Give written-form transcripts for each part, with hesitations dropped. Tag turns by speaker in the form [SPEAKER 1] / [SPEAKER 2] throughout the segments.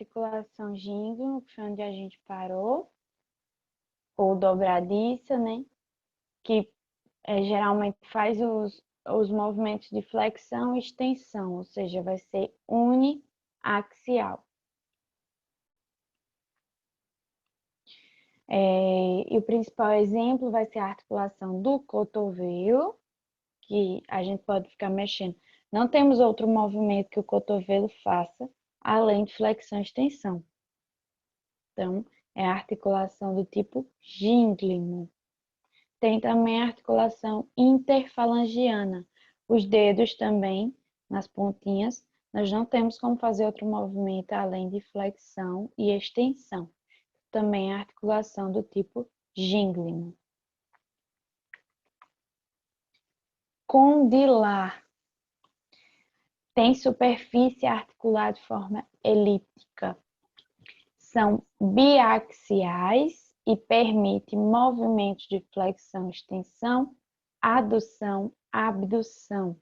[SPEAKER 1] articulação gíngulo, que foi onde a gente parou, ou dobradiça, né? Que geralmente faz os movimentos de flexão e extensão, ou seja, vai ser uniaxial. E o principal exemplo vai ser a articulação do cotovelo, que a gente pode ficar mexendo. Não temos outro movimento que o cotovelo faça, além de flexão e extensão. Então, é a articulação do tipo gínglimo. Tem também a articulação interfalangiana. Os dedos também, nas pontinhas, nós não temos como fazer outro movimento além de flexão e extensão. Também a articulação do tipo gínglimo. Condilar. Tem superfície articular de forma elíptica. São biaxiais e permite movimentos de flexão, extensão, adução, abdução.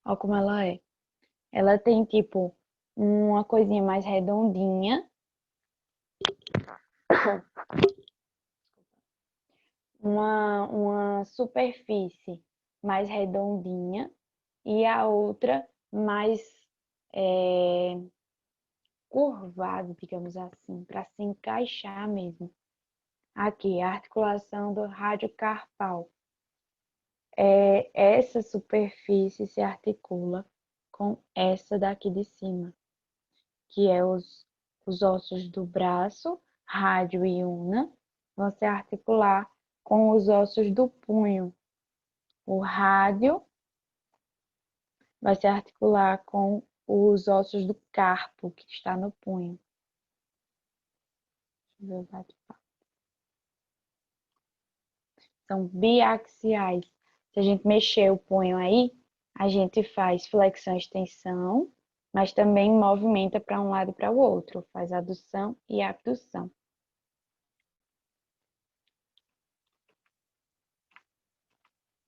[SPEAKER 1] Olha como ela é. Ela tem tipo uma coisinha mais redondinha, uma superfície mais redondinha e a outra mais curvada, digamos assim, para se encaixar mesmo. Aqui, a articulação do radiocarpal. Essa superfície se articula com essa daqui de cima, que é os ossos do braço, rádio e una, vão se articular com os ossos do punho. O rádio vai se articular com os ossos do carpo, que está no punho. Deixa eu ver o bate-papo. São biaxiais. Se a gente mexer o punho aí, a gente faz flexão e extensão, mas também movimenta para um lado e para o outro, faz adução e abdução.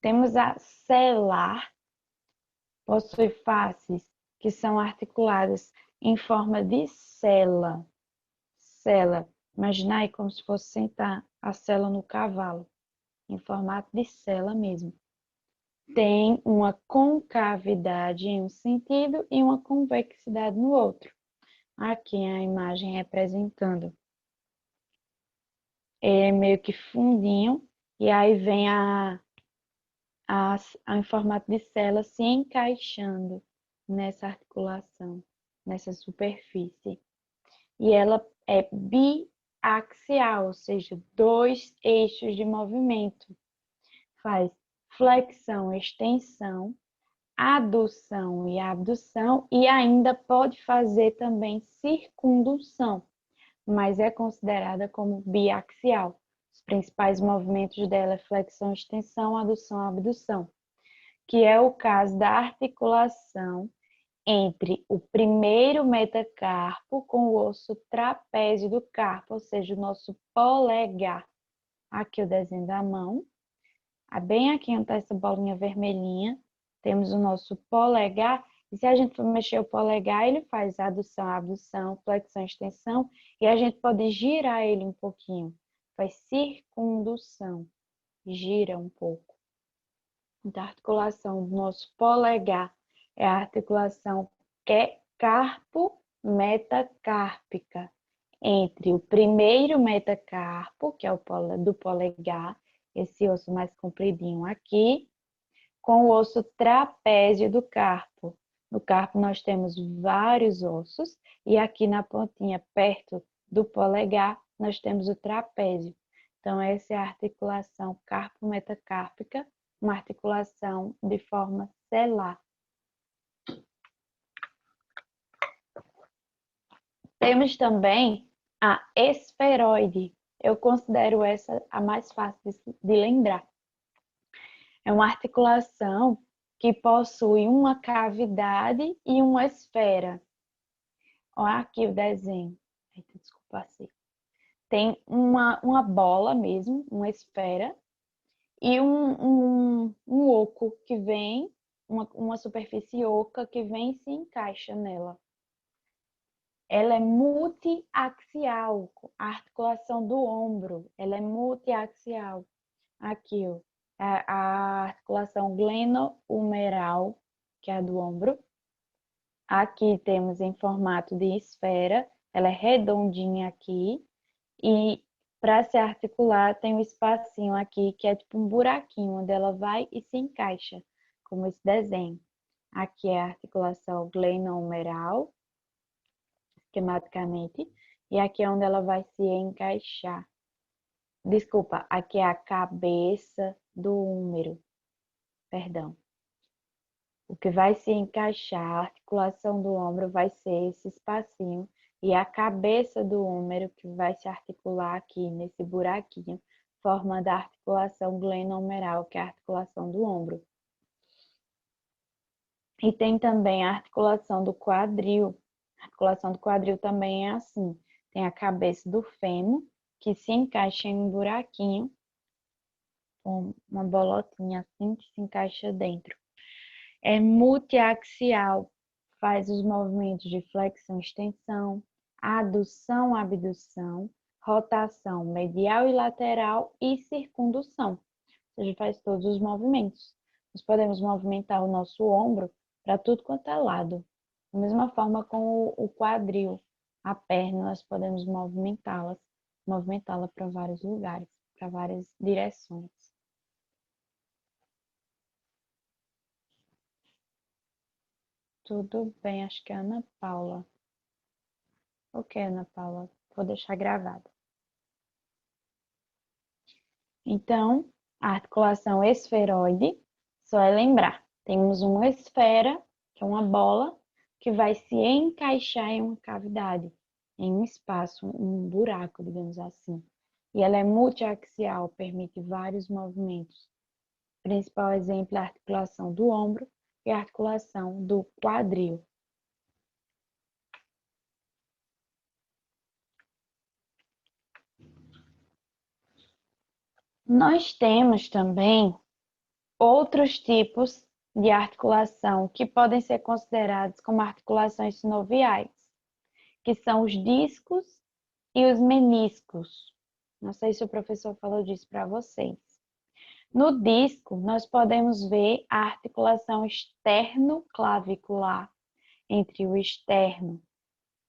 [SPEAKER 1] Temos a celar, possui faces que são articuladas em forma de sela. Sela, imagina aí como se fosse sentar a sela no cavalo, em formato de sela mesmo. Tem uma concavidade em um sentido e uma convexidade no outro. Aqui a imagem representando. É meio que fundinho e aí vem em formato de cela se encaixando nessa articulação, nessa superfície. E ela é biaxial, ou seja, dois eixos de movimento. Faz flexão, extensão, adução e abdução e ainda pode fazer também circundução, mas é considerada como biaxial. Os principais movimentos dela é flexão, extensão, adução, abdução, que é o caso da articulação entre o primeiro metacarpo com o osso trapézio do carpo, ou seja, o nosso polegar. Aqui o desenho da mão. Bem aqui onde está essa bolinha vermelhinha, temos o nosso polegar. E se a gente for mexer o polegar, ele faz adução, abdução, flexão, extensão. E a gente pode girar ele um pouquinho. Faz circundução. Gira um pouco. Então, a articulação do nosso polegar é a articulação carpo-metacárpica entre o primeiro metacarpo, que é o do polegar, esse osso mais compridinho aqui, com o osso trapézio do carpo. No carpo nós temos vários ossos e aqui na pontinha, perto do polegar, nós temos o trapézio. Então, essa é a articulação carpo-metacárpica, uma articulação de forma celar. Temos também a esferoide. Eu considero essa a mais fácil de lembrar. É uma articulação que possui uma cavidade e uma esfera. Olha aqui o desenho. Eita, desculpa assim. Tem uma bola mesmo, uma esfera, e um oco que vem, uma superfície oca que vem e se encaixa nela. ela é multiaxial, a articulação do ombro, ela é multiaxial. Aqui, ó, a articulação glenohumeral, que é a do ombro. Aqui temos em formato de esfera, ela é redondinha aqui. E para se articular, tem um espacinho aqui, que é tipo um buraquinho, onde ela vai e se encaixa, como esse desenho. Aqui é a articulação glenohumeral, esquematicamente, e aqui é onde ela vai se encaixar. Desculpa, aqui é a cabeça do húmero, perdão. O que vai se encaixar, a articulação do ombro vai ser esse espacinho e a cabeça do húmero que vai se articular aqui nesse buraquinho, formando a articulação glenohumeral, que é a articulação do ombro. E tem também a articulação do quadril. A articulação do quadril também é assim. Tem a cabeça do fêmur, que se encaixa em um buraquinho, com uma bolotinha assim que se encaixa dentro. É multiaxial, faz os movimentos de flexão, extensão, adução, abdução, rotação medial e lateral e circundução. Ou seja, faz todos os movimentos. Nós podemos movimentar o nosso ombro para tudo quanto é lado. Da mesma forma com o quadril, a perna, nós podemos movimentá-la para vários lugares, para várias direções. Tudo bem, acho que é a Ana Paula. Ok, Ana Paula, vou deixar gravado. Então, a articulação esferoide, só é lembrar, temos uma esfera, que é uma bola, que vai se encaixar em uma cavidade, em um espaço, um buraco, digamos assim. E ela é multiaxial, permite vários movimentos. O principal exemplo é a articulação do ombro e a articulação do quadril. Nós temos também outros tipos de articulação que podem ser considerados como articulações sinoviais, que são os discos e os meniscos. Não sei se o professor falou disso para vocês. No disco, nós podemos ver a articulação externo-clavicular, entre o externo,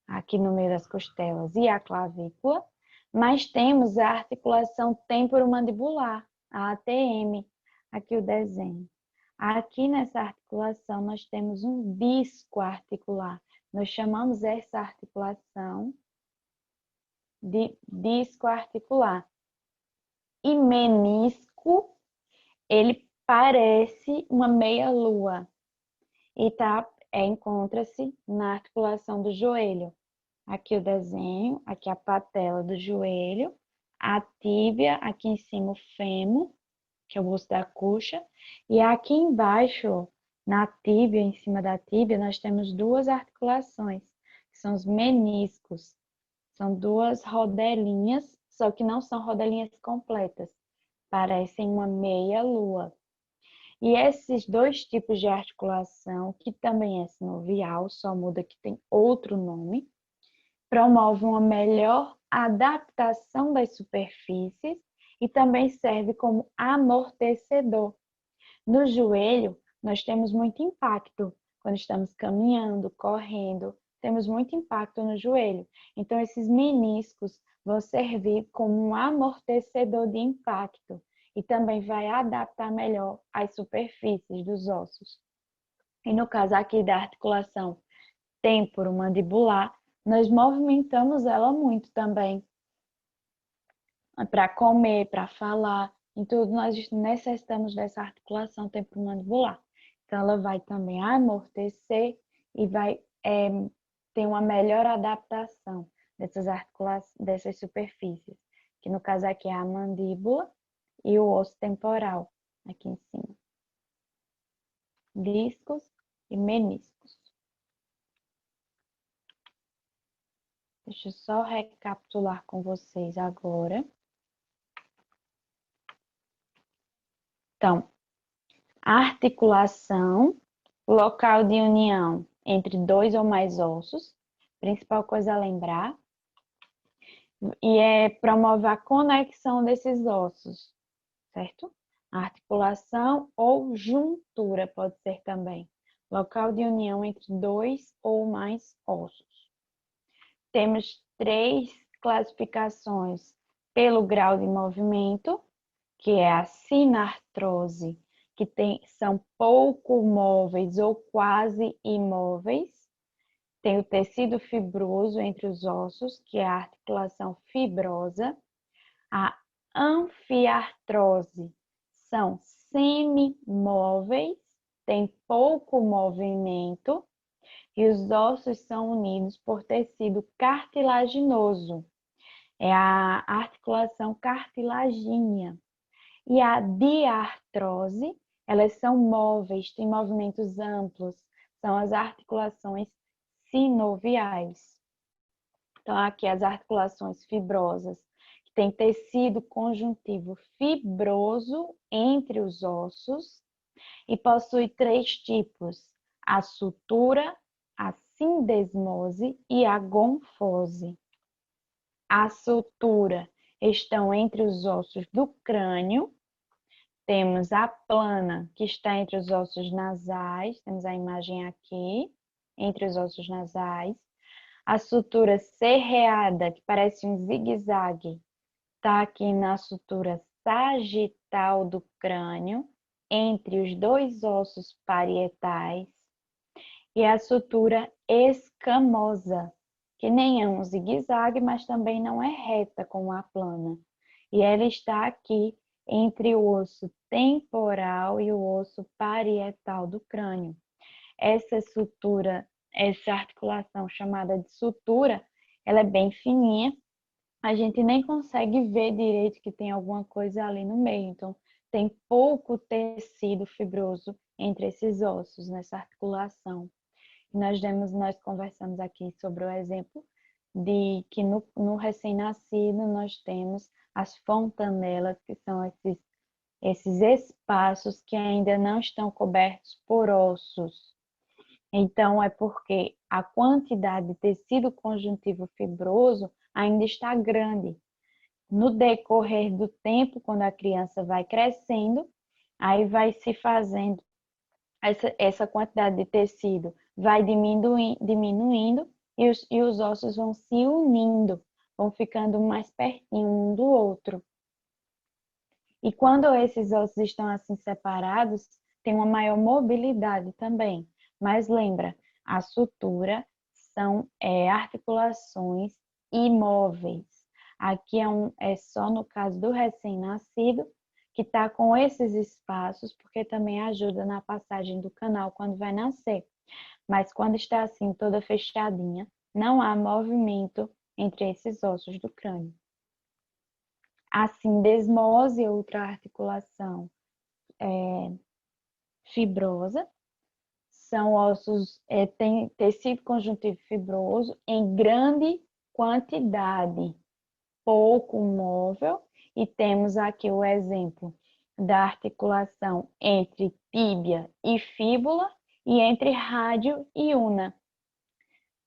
[SPEAKER 1] aqui no meio das costelas, e a clavícula, mas temos a articulação temporomandibular, a ATM, aqui o desenho. Aqui nessa articulação nós temos um disco articular. Nós chamamos essa articulação de disco articular. E menisco, ele parece uma meia-lua e encontra-se na articulação do joelho. Aqui o desenho, aqui a patela do joelho, a tíbia, aqui em cima o fêmur, que é o osso da coxa, e aqui embaixo, na tíbia, em cima da tíbia, nós temos duas articulações, que são os meniscos. São duas rodelinhas, só que não são rodelinhas completas, parecem uma meia-lua. E esses dois tipos de articulação, que também é sinovial, só muda que tem outro nome, promove uma melhor adaptação das superfícies e também serve como amortecedor. No joelho, nós temos muito impacto quando estamos caminhando, correndo, temos muito impacto no joelho. Então, esses meniscos vão servir como um amortecedor de impacto e também vai adaptar melhor as superfícies dos ossos. E no caso aqui da articulação temporomandibular, nós movimentamos ela muito também. Para comer, para falar, em tudo nós necessitamos dessa articulação temporomandibular. Então, ela vai também amortecer e vai ter uma melhor adaptação dessas articulações, dessas superfícies, que no caso aqui é a mandíbula e o osso temporal, aqui em cima. Discos e meniscos. Deixa eu só recapitular com vocês agora. Então, a articulação, local de união entre dois ou mais ossos, principal coisa a lembrar, e promove a conexão desses ossos, certo? Articulação ou juntura pode ser também, local de união entre dois ou mais ossos. Temos 3 classificações pelo grau de movimento, que é a sinartrose, que são pouco móveis ou quase imóveis. Tem o tecido fibroso entre os ossos, que é a articulação fibrosa. A anfiartrose são semimóveis, tem pouco movimento e os ossos são unidos por tecido cartilaginoso. É a articulação cartilagínea. E a diartrose, elas são móveis, têm movimentos amplos, são as articulações sinoviais. Então, aqui as articulações fibrosas, que tem tecido conjuntivo fibroso entre os ossos e possui 3 tipos: a sutura, a sindesmose e a gonfose. A sutura estão entre os ossos do crânio. Temos a plana, que está entre os ossos nasais, temos a imagem aqui, entre os ossos nasais. A sutura serreada, que parece um zigue-zague, está aqui na sutura sagital do crânio, entre os 2 ossos parietais. E a sutura escamosa, que nem é um zigue-zague, mas também não é reta como a plana. E ela está aqui entre o osso temporal e o osso parietal do crânio. Essa sutura, essa articulação chamada de sutura, ela é bem fininha, a gente nem consegue ver direito que tem alguma coisa ali no meio, então tem pouco tecido fibroso entre esses ossos, nessa articulação. Nós conversamos aqui sobre o exemplo de que no recém-nascido nós temos as fontanelas, que são esses espaços que ainda não estão cobertos por ossos. Então, é porque a quantidade de tecido conjuntivo fibroso ainda está grande. No decorrer do tempo, quando a criança vai crescendo, aí vai se fazendo essa quantidade de tecido vai diminuindo e os ossos vão se unindo, vão ficando mais pertinho um do outro. E quando esses ossos estão assim separados, tem uma maior mobilidade também. Mas lembra, a sutura são articulações imóveis. Aqui é só no caso do recém-nascido, que está com esses espaços, porque também ajuda na passagem do canal quando vai nascer. Mas quando está assim, toda fechadinha, não há movimento entre esses ossos do crânio. A sindesmose, outra articulação fibrosa, são ossos, tem tecido conjuntivo fibroso em grande quantidade, pouco móvel, e temos aqui o exemplo da articulação entre tíbia e fíbula e entre rádio e una.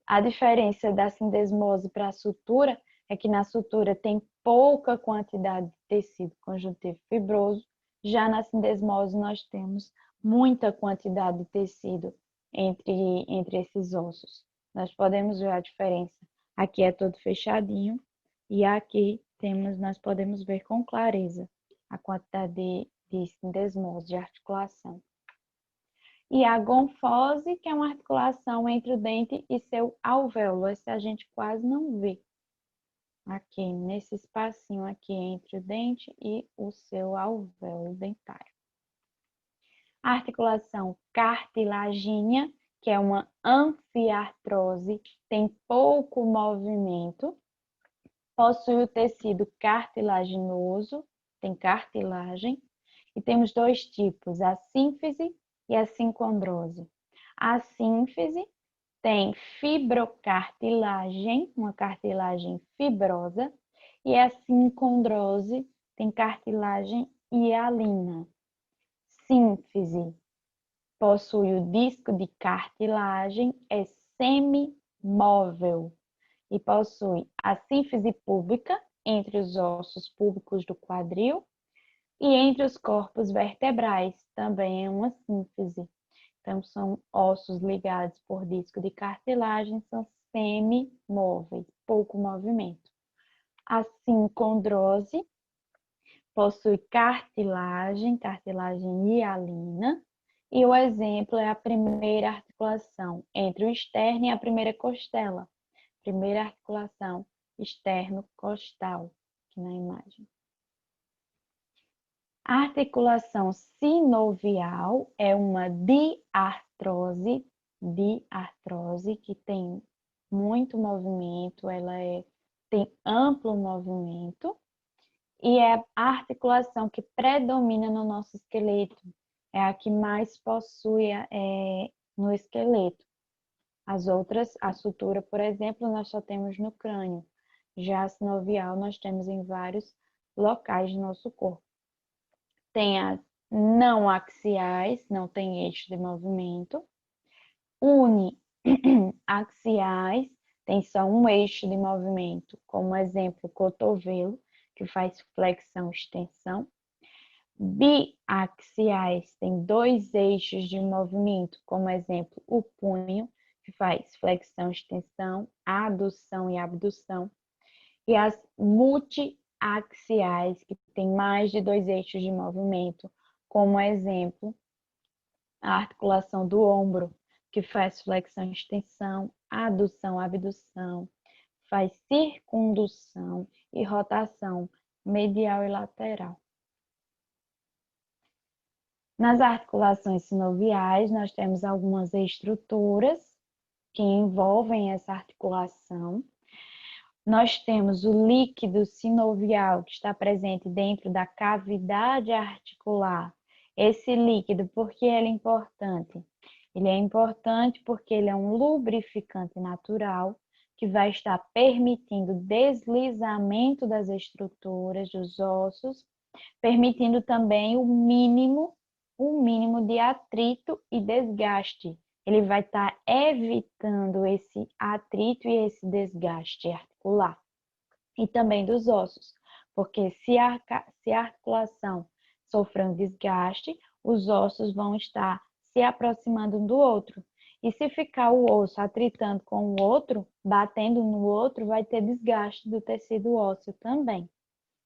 [SPEAKER 1] A diferença da sindesmose para a sutura é que na sutura tem pouca quantidade de tecido conjuntivo fibroso, já na sindesmose nós temos muita quantidade de tecido entre esses ossos. Nós podemos ver a diferença. Aqui é todo fechadinho e aqui nós podemos ver com clareza a quantidade de sindesmose, de articulação. E a gonfose, que é uma articulação entre o dente e seu alvéolo. Esse a gente quase não vê. Aqui, nesse espacinho aqui entre o dente e o seu alvéolo dentário. A articulação cartilagínea, que é uma anfiartrose, tem pouco movimento, possui o tecido cartilaginoso, tem cartilagem, e temos 2 tipos, a sínfise e a sincondrose. A sínfise tem fibrocartilagem, uma cartilagem fibrosa, e a sincondrose tem cartilagem hialina. Sínfise possui o disco de cartilagem, é móvel e possui a sínfise púbica entre os ossos púbicos do quadril e entre os corpos vertebrais, também é uma sínfise. Então, são ossos ligados por disco de cartilagem, são semimóveis, pouco movimento. A sincondrose possui cartilagem hialina, e o exemplo é a primeira articulação entre o externo e a primeira costela. Primeira articulação externo-costal, aqui na imagem. A articulação sinovial é uma diartrose que tem muito movimento, tem amplo movimento e é a articulação que predomina no nosso esqueleto, é a que mais possui no esqueleto. As outras, a sutura, por exemplo, nós só temos no crânio, já a sinovial nós temos em vários locais do nosso corpo. Tem as não axiais, não tem eixo de movimento. Uniaxiais, tem só um eixo de movimento, como exemplo, o cotovelo, que faz flexão e extensão. Biaxiais, tem dois eixos de movimento, como exemplo, o punho, que faz flexão e extensão, adução e abdução. E as multiaxiais, que tem mais de dois eixos de movimento, como exemplo, a articulação do ombro, que faz flexão e extensão, adução, abdução, faz circundução e rotação medial e lateral. Nas articulações sinoviais, nós temos algumas estruturas que envolvem essa articulação. Nós temos o líquido sinovial, que está presente dentro da cavidade articular. Esse líquido, por que ele é importante? Ele é importante porque ele é um lubrificante natural que vai estar permitindo o deslizamento das estruturas dos ossos, permitindo também o mínimo de atrito e desgaste. Ele vai estar evitando esse atrito e esse desgaste articular. E também dos ossos, porque se a articulação sofrer um desgaste, os ossos vão estar se aproximando um do outro. E se ficar o osso atritando com o outro, batendo no outro, vai ter desgaste do tecido ósseo também.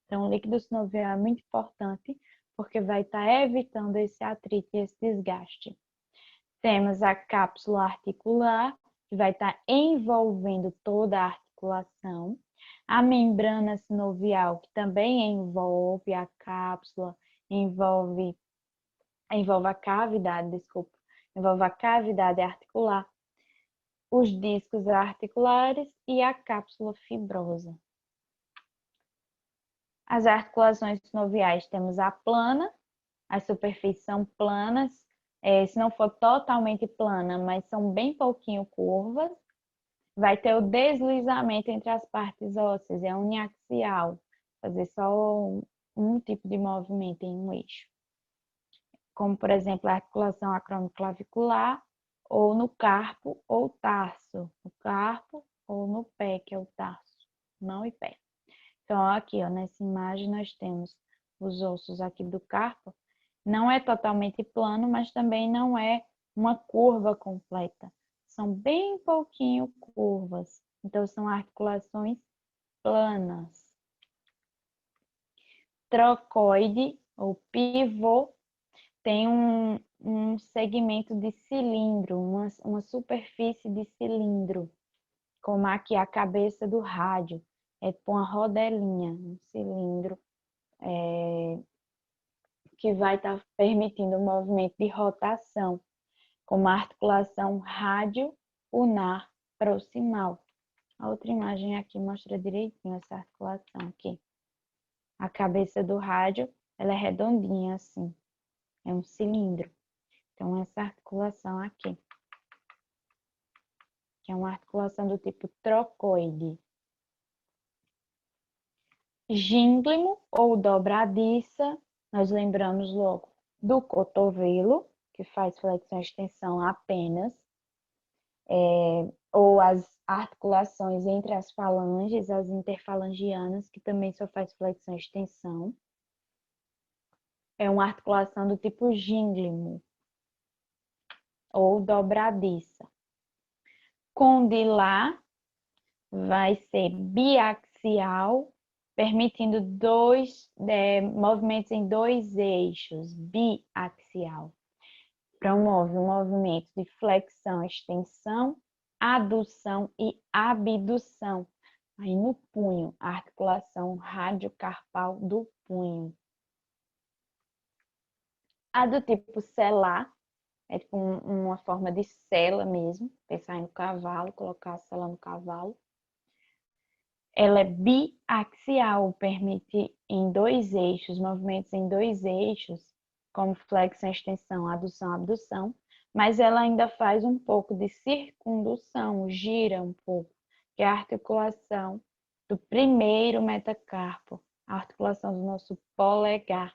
[SPEAKER 1] Então, o líquido sinovial é muito importante, porque vai estar evitando esse atrito e esse desgaste. Temos a cápsula articular, que vai estar envolvendo toda a articulação. A membrana sinovial, que também envolve a cápsula, envolve a cavidade, envolve a cavidade articular, os discos articulares e a cápsula fibrosa. As articulações sinoviais temos a plana, as superfícies são planas, se não for totalmente plana, mas são bem pouquinho curvas. Vai ter o deslizamento entre as partes ósseas, é uniaxial, fazer só um tipo de movimento em um eixo. Como, por exemplo, a articulação acromioclavicular, ou no carpo ou tarso. No carpo ou no pé, que é o tarso, mão e pé. Então, aqui, ó, nessa imagem nós temos os ossos aqui do carpo. Não é totalmente plano, mas também não é uma curva completa. São bem pouquinho curvas. Então, são articulações planas. Trocoide, ou pivô, tem um segmento de cilindro, uma superfície de cilindro, como aqui a cabeça do rádio. É com uma rodelinha, um cilindro, que vai estar permitindo o movimento de rotação, como a articulação rádio-ulnar proximal. A outra imagem aqui mostra direitinho essa articulação aqui. A cabeça do rádio, ela é redondinha assim, é um cilindro. Então, essa articulação aqui, que é uma articulação do tipo trocoide. Gínglimo ou dobradiça, nós lembramos logo do cotovelo, que faz flexão e extensão apenas. ou as articulações entre as falanges, as interfalangianas, que também só faz flexão e extensão. É uma articulação do tipo gínglimo ou dobradiça. Condilar vai ser biaxial, permitindo movimentos em dois eixos, biaxial. Promove o movimento de flexão, extensão, adução e abdução. Aí no punho, a articulação radiocarpal do punho. A do tipo selar, é tipo uma forma de sela mesmo, pensar no cavalo, colocar a sela no cavalo. Ela é biaxial, permite em dois eixos, movimentos em dois eixos, como flexão, extensão, adução, abdução, mas ela ainda faz um pouco de circundução, gira um pouco, que é a articulação do primeiro metacarpo, a articulação do nosso polegar.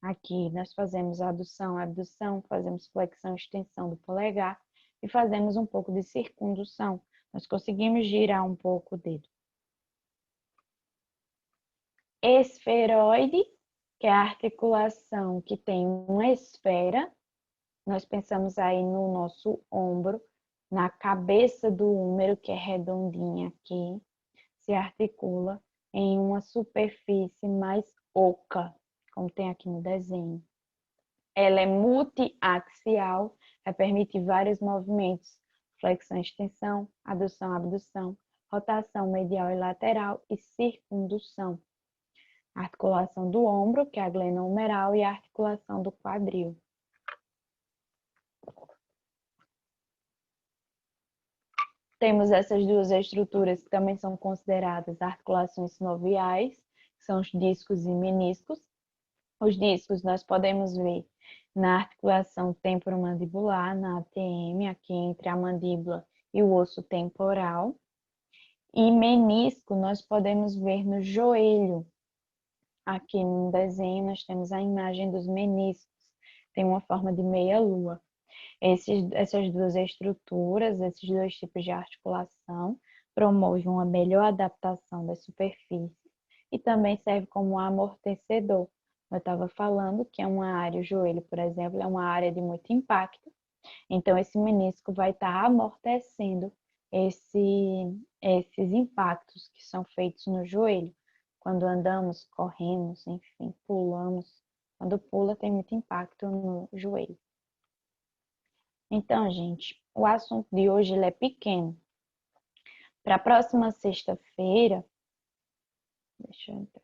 [SPEAKER 1] Aqui nós fazemos adução, abdução, fazemos flexão, extensão do polegar e fazemos um pouco de circundução. Nós conseguimos girar um pouco o dedo. Esferoide, que é a articulação que tem uma esfera. Nós pensamos aí no nosso ombro, na cabeça do húmero, que é redondinha aqui, se articula em uma superfície mais oca, como tem aqui no desenho. Ela é multiaxial, vai permitir vários movimentos, flexão, extensão, adução, abdução, rotação medial e lateral e circundução. A articulação do ombro, que é a glenohumeral, e a articulação do quadril. Temos essas duas estruturas que também são consideradas articulações sinoviais, que são os discos e meniscos. Os discos nós podemos ver na articulação temporomandibular, na ATM, aqui entre a mandíbula e o osso temporal. E menisco nós podemos ver no joelho. Aqui no desenho nós temos a imagem dos meniscos, tem uma forma de meia-lua. Essas duas estruturas, esses dois tipos de articulação, promovem uma melhor adaptação da superfície e também serve como um amortecedor. Eu estava falando que é uma área, o joelho, por exemplo, é uma área de muito impacto, então esse menisco vai estar amortecendo esses impactos que são feitos no joelho. Quando andamos, corremos, enfim, pulamos. Quando pula, tem muito impacto no joelho. Então, gente, o assunto de hoje ele é pequeno. Para a próxima sexta-feira, deixa eu entrar.